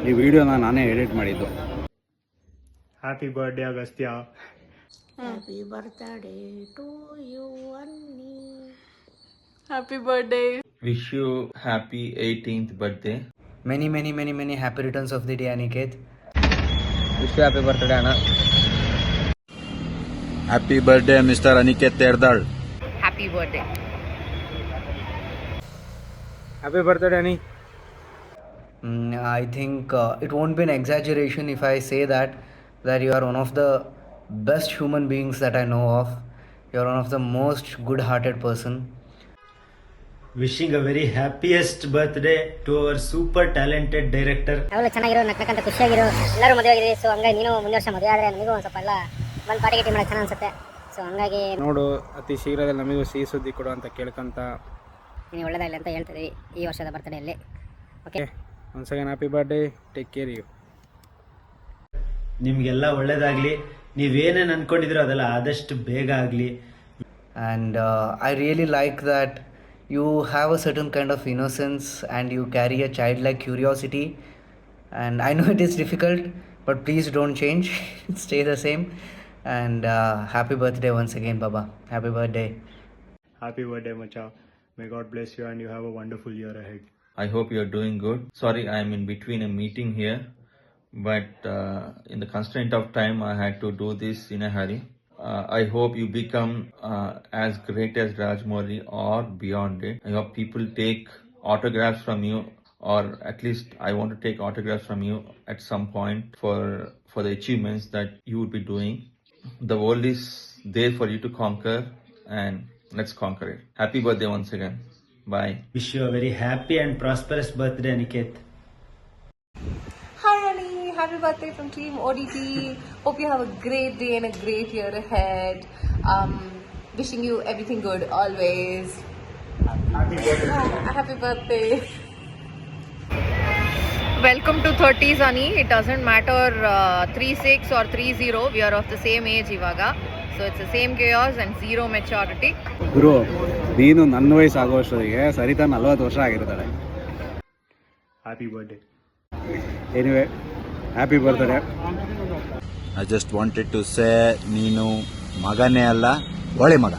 ಈ ವಿಡಿಯೋನ ನಾನೇ ಎಡಿಟ್ ಮಾಡಿದ್ದು. Happy birthday Agastya. Happy birthday to you Anni. Happy birthday. Wish you happy 18th birthday. Many happy returns of the day, Aniket. Wish you happy birthday, Anna. Happy birthday mister Aniket Terdal. Happy birthday. Happy birthday Ani. I think it won't be an exaggeration if I say that you are one of the best human beings that I know of. You are one of the most good-hearted person. Wishing a very happiest birthday to our super talented director. ಯಾವಾಗಲೂ ಚೆನ್ನಾಗಿರೋ ನಕ್ಕಂತ ಖುಷಿಯಾಗಿರೋ ಎಲ್ಲರೂ ಮದುವೆ ಆಗಿರಿ. So ಹಂಗಾಗಿ ನೀನು ಮುಂದೆ ವರ್ಷ ಮದುವೆ ಆದರೆ ನನಗೂ ಒಂದು ಸ್ವಲ್ಪ ಎಲ್ಲ ಬಂದು ಪಾರ್ಟಿ ಗಿಟಿ ಮಾಡೋಕೆ ಚೆನ್ನಾಗಿ ಅನ್ಸುತ್ತೆ. ಸೊ ಹಂಗಾಗಿ ನೋಡು, ಅತಿ ಶೀಘ್ರದಲ್ಲಿ ನಮಗೂ ಸಿಹಿ ಸುದ್ದಿ ಕೊಡು ಅಂತ ಕೇಳ್ಕೊಂತ ನೀನು ಒಳ್ಳೆದಾಗಲಿ ಅಂತ ಹೇಳ್ತಿದ್ವಿ ಈ ವರ್ಷದ ಬರ್ತ್ಡೇಯಲ್ಲಿ. Okay, once again happy birthday. Take care you. ನಿಮಗೆಲ್ಲ ಒಳ್ಳೇದಾಗಲಿ. ನೀವೇನೇನು ಅನ್ಕೊಂಡಿದ್ರೋ ಅದೆಲ್ಲ ಆದಷ್ಟು ಬೇಗ ಆಗಲಿ. And I really like that you have a certain kind of innocence and you carry a childlike curiosity. And I know it is difficult, but please don't change. Stay the same. And happy birthday once again, Baba. Happy birthday. Happy birthday ಮಚ್ಚ. May God bless you and you have a wonderful year ahead. I hope you're doing good. Sorry, I'm in between a meeting here, but in the constraint of time, I had to do this in a hurry. I hope you become as great as Rajmouli or beyond it. I hope people take autographs from you, or at least I want to take autographs from you at some point for the achievements that you would be doing. The world is there for you to conquer, and let's conquer it. Happy birthday once again. Bye. Wish you a very happy and prosperous birthday, Aniket. Hi, Annie. Happy birthday from Team ODT. Hope you have a great day and a great year ahead. Wishing you everything good always. Happy birthday. Welcome to 30s, Annie. It doesn't matter 36 or 30. We are of the same age, Ivaga. So it's the same chaos and zero maturity. ಗುರು, ನೀನು ನನ್ನ ವಯಸ್ಸು ಆಗೋಷ್ಟೊತ್ತಿಗೆ ಸರಿತಾ 40 ವರ್ಷ ಆಗಿರ್ತಾಳೆ. Happy birthday. Anyway, happy birthday. I just wanted to say ನೀನು ಮಗನೇ ಅಲ್ಲ, ಒಳ್ಳೆ ಮಗ.